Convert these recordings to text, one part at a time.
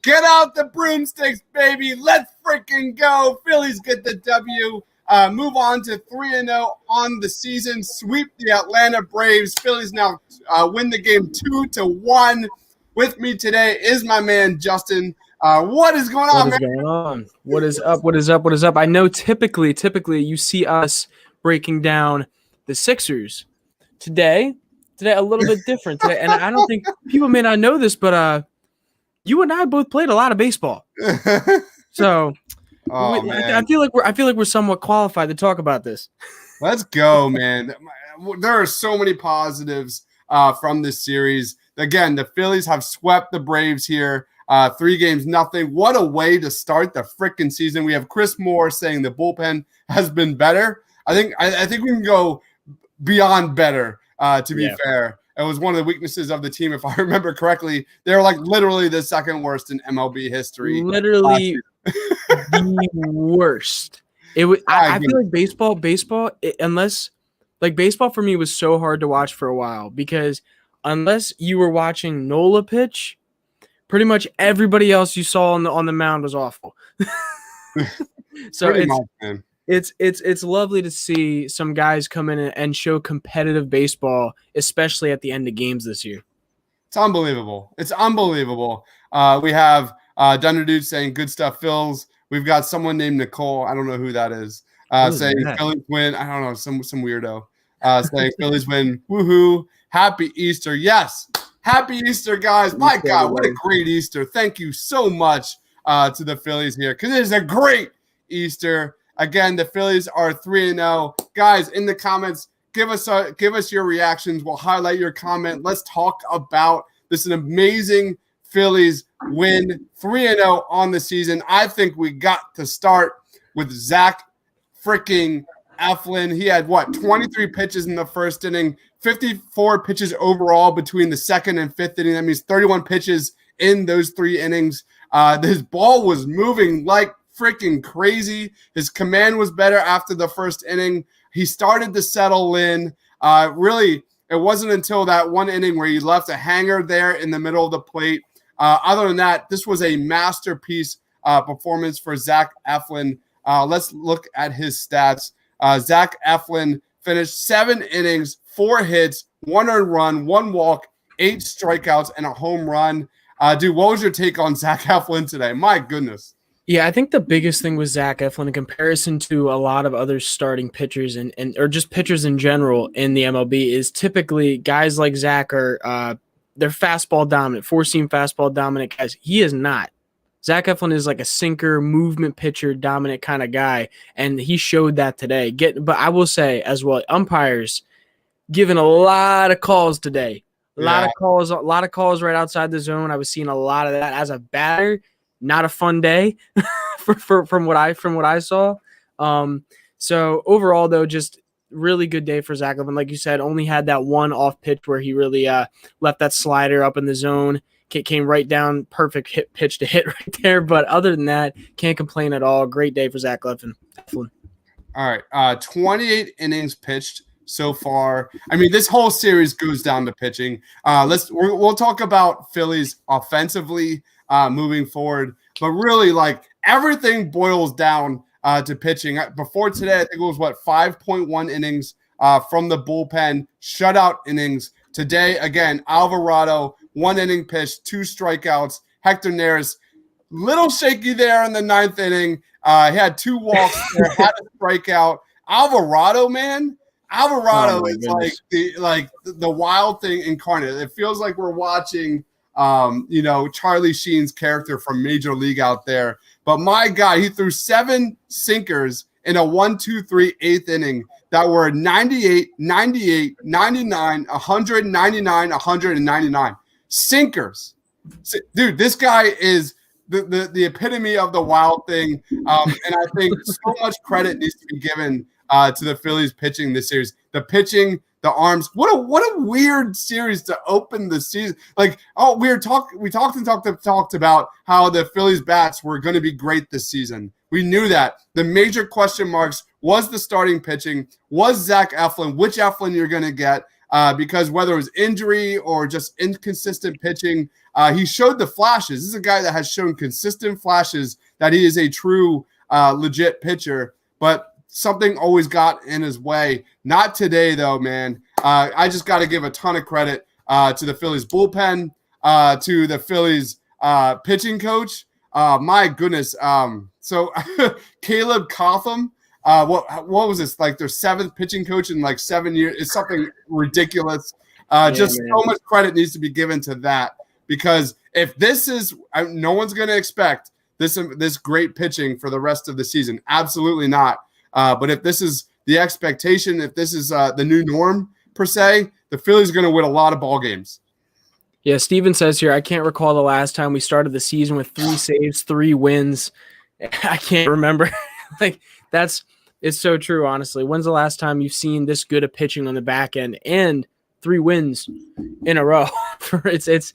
Get out the broomsticks, baby. Let's freaking go. Phillies get the W. Move on to 3-0 on the season. Sweep the Atlanta Braves. Phillies now win the game 2-1. With me today is my man, Justin. What is going on, man? What is going on? What is up? What is up? What is up? I know typically you see us breaking down the Sixers. Today a little bit different today. And I don't think people may not know this, but you and I both played a lot of baseball. So I feel like we're somewhat qualified to talk about this. Let's go, man. There are so many positives from this series. Again, the Phillies have swept the Braves here. 3-0. What a way to start the freaking season. We have Chris Moore saying the bullpen has been better. I think we can go beyond better, to be fair. It was one of the weaknesses of the team, if I remember correctly. They were like literally the second worst in MLB history. Literally the worst. It was. I feel like baseball, unless like baseball for me was so hard to watch for a while because unless you were watching Nola pitch, pretty much everybody else you saw on the mound was awful. So it's lovely to see some guys come in and show competitive baseball, especially at the end of games this year. It's unbelievable. We have Dunner Dude saying good stuff, Phils. We've got someone named Nicole. I don't know who that is. Saying Phillies win. I don't know, some weirdo. Saying Phillies win. Woohoo. Happy Easter. Yes. Happy Easter, guys. My God, what a great Easter. Thank you so much to the Phillies here because it is a great Easter. Again, the Phillies are 3-0. Guys, in the comments, give us your reactions. We'll highlight your comment. Let's talk about this amazing Phillies win 3-0 on the season. I think we got to start with Zach freaking Eflin. He had 23 pitches in the first inning, 54 pitches overall between the second and fifth inning. That means 31 pitches in those 3 innings. His ball was moving like freaking crazy. His command was better after the first inning. He started to settle in. Really, it wasn't until that one inning where he left a hanger there in the middle of the plate. Other than that, this was a masterpiece performance for Zach Eflin. Let's look at his stats. Zach Eflin finished 7 innings, 4 hits, 1 earned run, 1 walk, 8 strikeouts, and a home run. Dude, what was your take on Zach Eflin today? My goodness. Yeah, I think the biggest thing with Zach Eflin in comparison to a lot of other starting pitchers and or just pitchers in general in the MLB is typically guys like Zach are they're fastball dominant, 4-seam fastball dominant guys. He is not. Zach Eflin is like a sinker, movement pitcher, dominant kind of guy, and he showed that today. But I will say as well, umpires giving a lot of calls today. A lot of calls right outside the zone. I was seeing a lot of that as a batter. Not a fun day from what I saw. So overall, though, just really good day for Zach Eflin. Like you said, only had that one off pitch where he really left that slider up in the zone. Came right down, perfect pitch to hit right there. But other than that, can't complain at all. Great day for Zach Eflin. All right, 28 innings pitched so far. I mean, this whole series goes down to pitching. We'll talk about Phillies offensively moving forward, but really, like everything boils down to pitching. Before today, I think it was 5.1 innings from the bullpen, shutout innings. Today, again, Alvarado, 1 inning pitch, 2 strikeouts. Hector Neris, little shaky there in the 9th inning. He had 2 walks there, had a strikeout. Alvarado, man. Is the wild thing incarnate. It feels like we're watching, Charlie Sheen's character from Major League out there. But my God, he threw 7 sinkers in a 1-2-3 8th inning that were 98, 98, 99, 199, 199 sinkers. Dude, this guy is the epitome of the wild thing. And I think so much credit needs to be given to the Phillies pitching this series. The pitching, the arms. What a weird series to open the season. We talked about how the Phillies bats were going to be great this season. We knew that. The major question marks was the starting pitching, was Zach Eflin, which Eflin you're going to get. because whether it was injury or just inconsistent pitching, he showed the flashes. This is a guy that has shown consistent flashes that he is a true legit pitcher, but something always got in his way. Not today, though, man. I just got to give a ton of credit to the Phillies bullpen, to the Phillies pitching coach. My goodness. So Caleb Cotham, what was this? Like their 7th pitching coach in like 7 years. It's something ridiculous. Just man. So much credit needs to be given to that, because if this is, no one's going to expect this great pitching for the rest of the season. Absolutely not. But if this is the expectation, if this is the new norm per se, the Phillies are going to win a lot of ball games. Yeah, Steven says here, I can't recall the last time we started the season with 3 saves, 3 wins. I can't remember. It's so true, honestly. When's the last time you've seen this good of pitching on the back end and 3 wins in a row? It's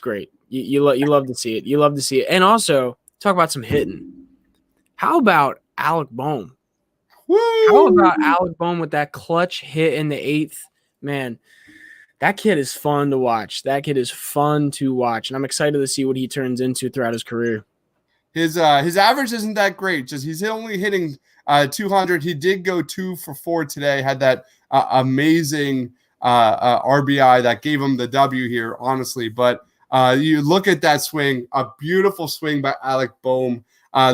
great. You love to see it. You love to see it. And also, talk about some hitting. How about Alec Bohmer? Woo! How about Alec Bohmer with that clutch hit in the 8th? Man, that kid is fun to watch. And I'm excited to see what he turns into throughout his career. His average isn't that great. Just he's only hitting 200. He did go 2 for 4 today. Had that amazing RBI that gave him the W here, honestly. But you look at that swing, a beautiful swing by Alec Bohmer.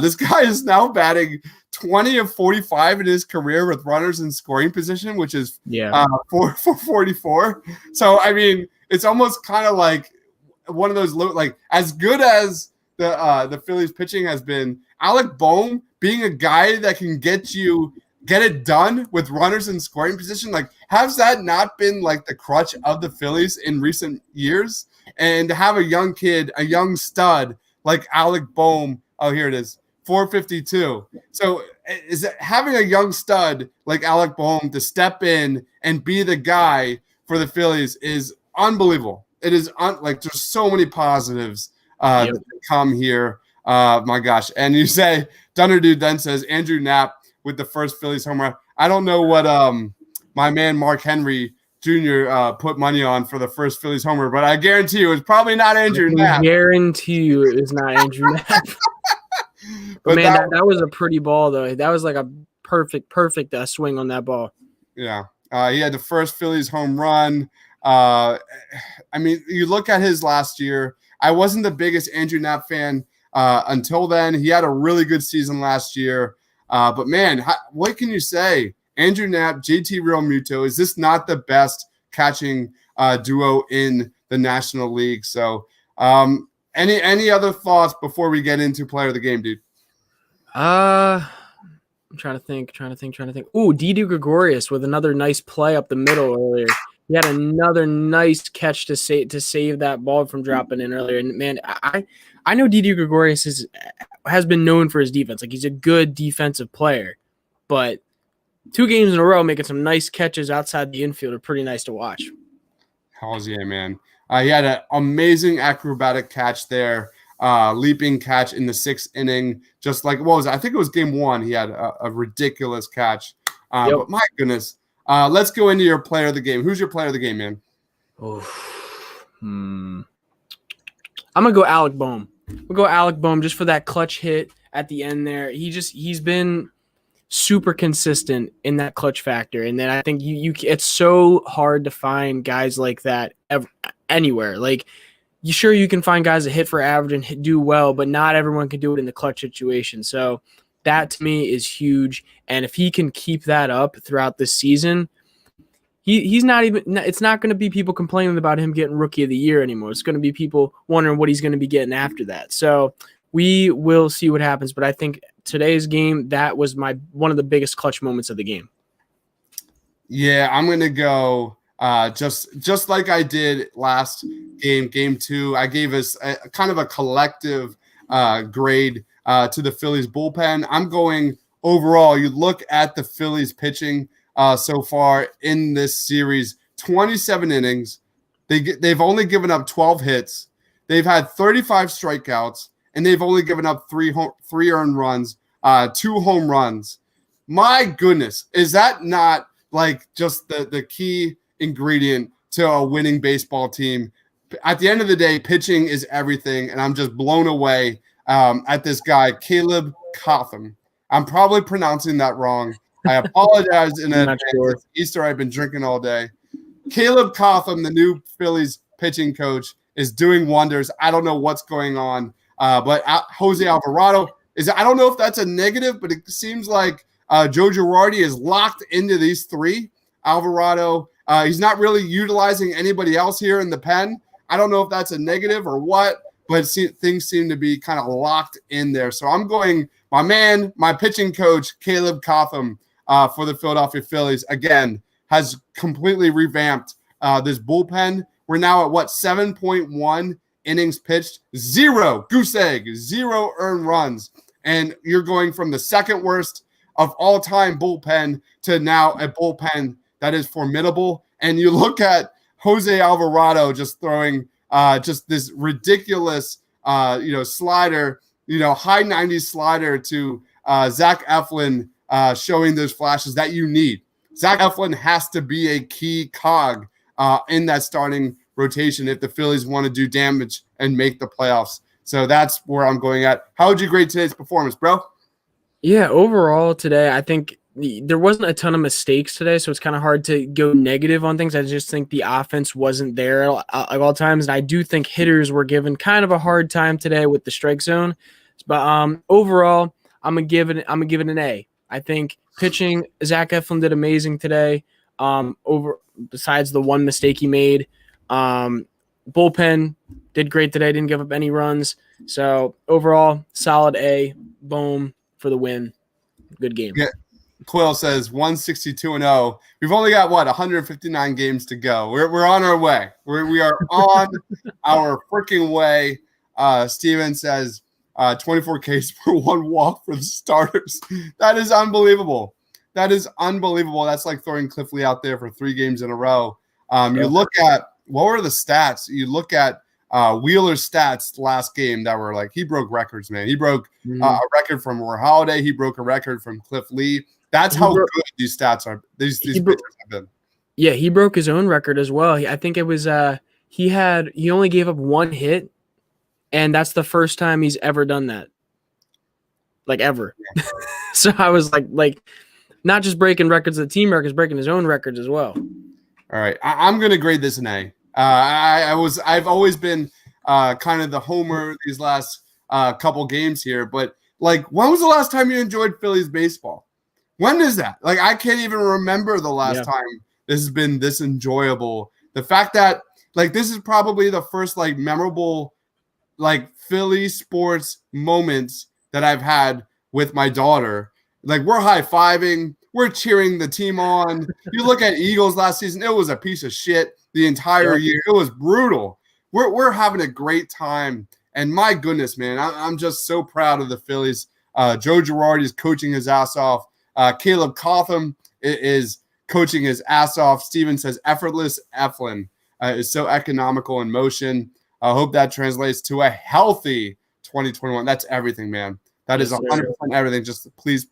This guy is now batting 20 of 45 in his career with runners in scoring position, which is 444. So, I mean, it's almost kind of like one of those, like, as good as the Phillies pitching has been, Alec Bohmer being a guy that can get it done with runners in scoring position, like, has that not been like the crutch of the Phillies in recent years? And to have a young kid, a young stud like Alec Bohmer, oh, here it is, 452. So is it having a young stud like Alec Bohmer to step in and be the guy for the Phillies is unbelievable. It is like there's so many positives that come here. My gosh. And you say, Dunner Dude then says, Andrew Knapp with the first Phillies homer. I don't know what my man Mark Henry Jr. Put money on for the first Phillies homer, but I guarantee you it's probably not Andrew Knapp. I guarantee you it's not Andrew Knapp. But man, that was a pretty ball, though. That was like a perfect swing on that ball. Yeah. He had the first Phillies home run. I mean, you look at his last year. I wasn't the biggest Andrew Knapp fan until then. He had a really good season last year. But, man, what can you say? Andrew Knapp, JT Realmuto, is this not the best catching duo in the National League? So, any other thoughts before we get into player of the game, dude? I'm trying to think. Ooh, Didi Gregorius with another nice play up the middle earlier. He had another nice catch to save that ball from dropping in earlier. And man, I know Didi Gregorius has been known for his defense. Like, he's a good defensive player, but 2 games in a row making some nice catches outside the infield are pretty nice to watch. How's yeah, man. He had an amazing acrobatic catch there, leaping catch in the 6th inning. Just like, what was it? I think it was game 1. He had a ridiculous catch. But my goodness. Let's go into your player of the game. Who's your player of the game, man? I'm going to go Alec Bohmer. We'll go Alec Bohmer just for that clutch hit at the end there. He's been super consistent in that clutch factor. And then I think it's so hard to find guys like that anywhere. Like, you can find guys that hit for average and do well, but not everyone can do it in the clutch situation. So that to me is huge. And if he can keep that up throughout the season, he's not even, it's not going to be people complaining about him getting rookie of the year anymore. It's going to be people wondering what he's going to be getting after that. So we will see what happens. But I think today's game, that was one of the biggest clutch moments of the game. Yeah, I'm going to go just like I did last game 2. I gave us a kind of a collective grade to the Phillies bullpen. I'm going overall. You look at the Phillies pitching so far in this series, 27 innings. They've only given up 12 hits. They've had 35 strikeouts, and they've only given up 3 earned runs, 2 home runs. My goodness, is that not like just the key ingredient to a winning baseball team. At the end of the day, pitching is everything, and I'm just blown away at this guy, Caleb Cotham. I'm probably pronouncing that wrong. I apologize in advance. Sure. It's Easter. I've been drinking all day. Caleb Cotham, the new Phillies pitching coach, is doing wonders. I don't know what's going on, but Jose Alvarado I don't know if that's a negative, but it seems like Joe Girardi is locked into these three. Alvarado, he's not really utilizing anybody else here in the pen. I don't know if that's a negative or what, but things seem to be kind of locked in there. So I'm going, my pitching coach, Caleb Cotham, for the Philadelphia Phillies, again, has completely revamped this bullpen. We're now at 7.1 innings pitched, 0 goose egg, 0 earned runs. And you're going from the second worst of all time bullpen to now a bullpen that is formidable. And you look at Jose Alvarado just throwing just this ridiculous, slider, high 90s slider to Zach Eflin, showing those flashes that you need. Zach Eflin has to be a key cog in that starting rotation if the Phillies want to do damage and make the playoffs. So that's where I'm going at. How would you grade today's performance, bro? Yeah, overall today, I think there wasn't a ton of mistakes today, so it's kind of hard to go negative on things. I just think the offense wasn't there at all times, and I do think hitters were given kind of a hard time today with the strike zone. But overall, I'm gonna give it an A. I think pitching, Zach Eflin did amazing today. Besides the one mistake he made, bullpen did great today. Didn't give up any runs. So overall, solid A. Boom for the win. Good game. Yeah. Quill says 162-0. We've only got 159 games to go. We're on our way. We are on our freaking way. Steven says 24 Ks for one walk for the starters. That is unbelievable. That's like throwing Cliff Lee out there for 3 games in a row. You look at what were the stats? You look at Wheeler's stats last game that were like he broke records, man. He broke a record from Roy Halladay. He broke a record from Cliff Lee. That's how good these stats are. These pitchers have been. Yeah, he broke his own record as well. I think it was he only gave up 1 hit, and that's the first time he's ever done that. Like ever. Yeah. So I was like not just breaking records of the team records, breaking his own records as well. All right, I'm going to grade this an A. I've always been kind of the homer these last couple games here, but like, when was the last time you enjoyed Phillies baseball? When is that? Like, I can't even remember the last time this has been this enjoyable. The fact that like this is probably the first like memorable like Philly sports moments that I've had with my daughter. Like, we're high-fiving, we're cheering the team on. You look at Eagles last season, it was a piece of shit the entire year. It was brutal. We're having a great time. And my goodness, man, I'm just so proud of the Phillies. Joe Girardi is coaching his ass off. Caleb Cotham is coaching his ass off. Steven says effortless Eflin is so economical in motion. I hope that translates to a healthy 2021. That's everything, man. That is 100% everything. Just please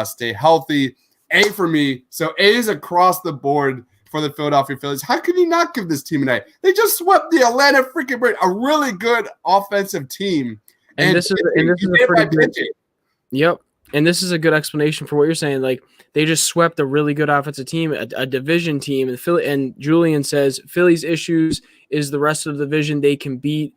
stay healthy. A for me. So A is across the board for the Philadelphia Phillies. How can you not give this team an A? They just swept the Atlanta freaking Braves, a really good offensive team. And this is a pretty good. Yep. And this is a good explanation for what you're saying. Like, they just swept a really good offensive team, a division team. And Julian says Phillies' issues is the rest of the division they can beat.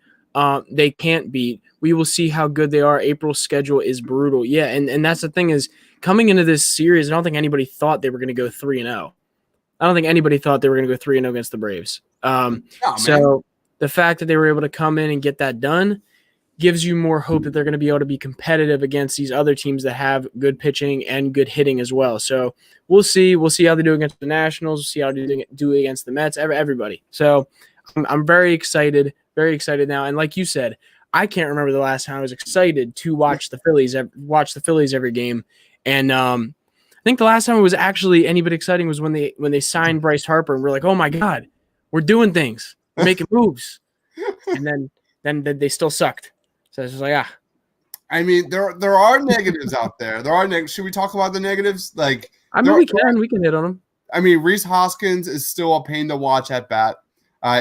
They can't beat. We will see how good they are. April's schedule is brutal. Yeah, and that's the thing is, coming into this series, I don't think anybody thought they were going to go 3-0. I don't think anybody thought they were going to go 3-0 against the Braves. So the fact that they were able to come in and get that done gives you more hope that they're going to be able to be competitive against these other teams that have good pitching and good hitting as well. So we'll see. We'll see how they do against the Nationals. We'll see how they do against the Mets, everybody. So I'm very excited now. And like you said, I can't remember the last time I was excited to watch the Phillies every game. And I think the last time it was actually anybody exciting was when they signed Bryce Harper, and we're like, oh my God, we're doing things, we're making moves. And then they still sucked. So it's just like, I mean, there are negatives out there. Should we talk about the negatives? Like, I mean, we can hit on him. I mean, Rhys Hoskins is still a pain to watch at bat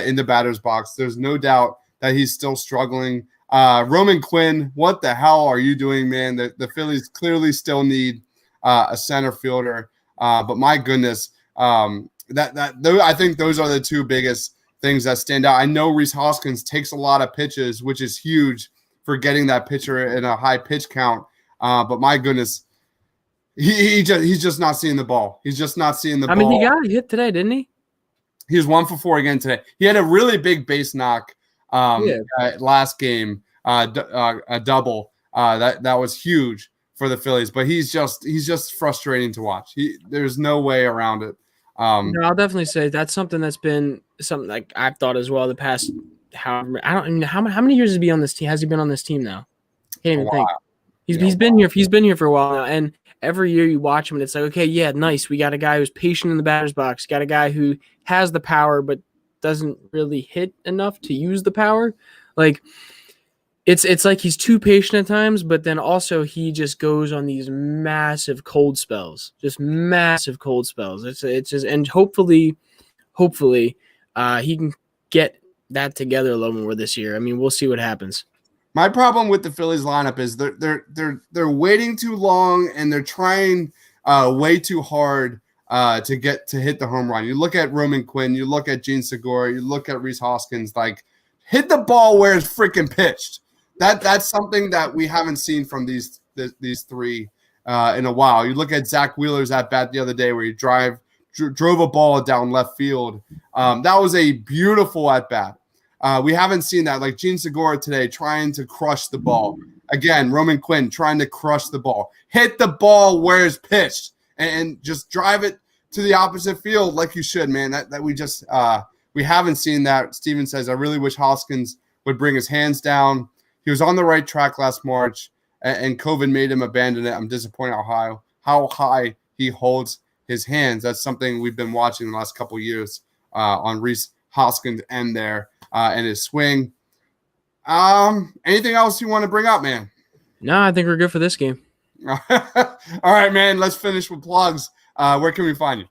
in the batter's box. There's no doubt that he's still struggling. Roman Quinn, what the hell are you doing, man? The Phillies clearly still need a center fielder. But my goodness, I think those are the two biggest things that stand out. I know Rhys Hoskins takes a lot of pitches, which is huge for getting that pitcher in a high pitch count. But my goodness, he's just not seeing the ball. He's just not seeing the ball. I mean, he got a hit today, didn't he? He was 1 for 4 again today. He had a really big base knock last game, a double. That was huge for the Phillies, but he's just frustrating to watch. There's no way around it. No, I'll definitely say that's something that's been something like I've thought as well the past I don't even know how many years has he been on this team? Has he been on this team now? Can't even think. He's been here. He's been here for a while now, and every year you watch him, and it's like, okay, yeah, nice. We got a guy who's patient in the batter's box. Got a guy who has the power, but doesn't really hit enough to use the power. Like it's like he's too patient at times, but then also he just goes on these massive cold spells, just massive cold spells. It's just, and hopefully he can get that together a little more this year. I mean, we'll see what happens. My problem with the Phillies lineup is they're waiting too long and they're trying way too hard to hit the home run. You look at Roman Quinn, you look at Gene Segura, you look at Rhys Hoskins, like hit the ball where it's freaking pitched. That's something that we haven't seen from these three in a while. You look at Zach Wheeler's at bat the other day where he drove a ball down left field. That was a beautiful at bat. We haven't seen that. Like Gene Segura today trying to crush the ball. Again, Roman Quinn trying to crush the ball. Hit the ball where it's pitched and just drive it to the opposite field like you should, man. That we haven't seen that. Steven says, I really wish Hoskins would bring his hands down. He was on the right track last March, and COVID made him abandon it. I'm disappointed how high he holds his hands. That's something we've been watching the last couple of years on Rhys Hoskins and his swing. Anything else you want to bring up, man? No, I think we're good for this game. All right, man. Let's finish with plugs. Where can we find you?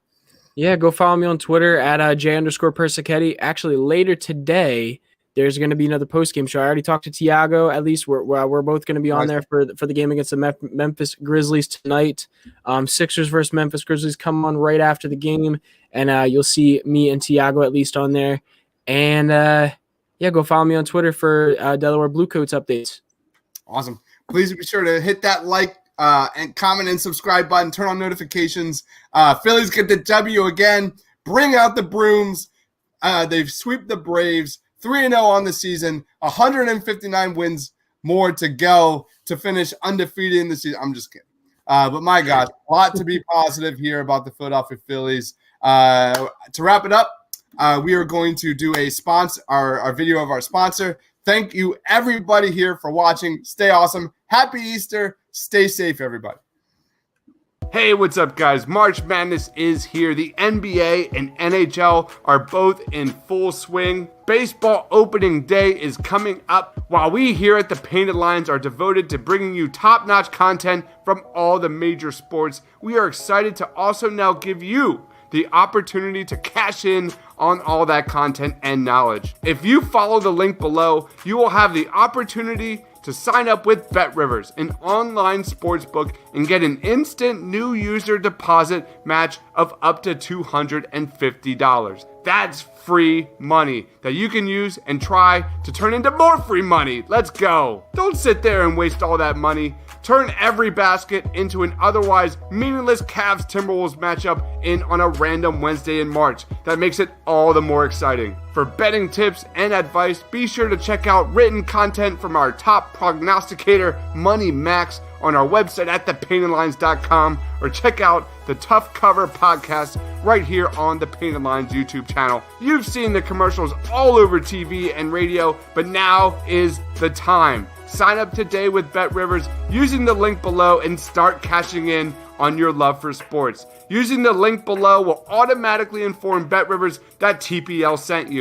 Yeah, go follow me on Twitter at J_Persichetti. Actually, later today, there's going to be another post-game show. I already talked to Tiago. At least we're both going to be on there for the game against the Memphis Grizzlies tonight. Sixers versus Memphis Grizzlies come on right after the game, and you'll see me and Tiago at least on there. And go follow me on Twitter for Delaware Bluecoats updates. Awesome. Please be sure to hit that like and comment and subscribe button. Turn on notifications. Phillies get the W again. Bring out the brooms. They've swept the Braves. 3-0 on the season, 159 wins more to go to finish undefeated in the season. I'm just kidding. But my gosh, a lot to be positive here about the Philadelphia Phillies. To wrap it up, we are going to do our video of our sponsor. Thank you, everybody here, for watching. Stay awesome. Happy Easter. Stay safe, everybody. Hey, what's up, guys? March Madness is here. The NBA and NHL are both in full swing. Baseball opening day is coming up, while we here at the Painted Lines are devoted to bringing you top-notch content from all the major sports. We are excited to also now give you the opportunity to cash in on all that content and knowledge. If you follow the link below, you will have the opportunity to sign up with BetRivers, an online sportsbook, and get an instant new user deposit match of up to $250. That's free money that you can use and try to turn into more free money. Let's go. Don't sit there and waste all that money. Turn every basket into an otherwise meaningless Cavs-Timberwolves matchup in on a random Wednesday in March. That makes it all the more exciting. For betting tips and advice, be sure to check out written content from our top prognosticator, Money Max, on our website at thepaintedlines.com, or check out the Tough Cover podcast right here on the Painted Lines YouTube channel. You've seen the commercials all over TV and radio, but now is the time. Sign up today with BetRivers using the link below and start cashing in on your love for sports. Using the link below will automatically inform BetRivers that TPL sent you.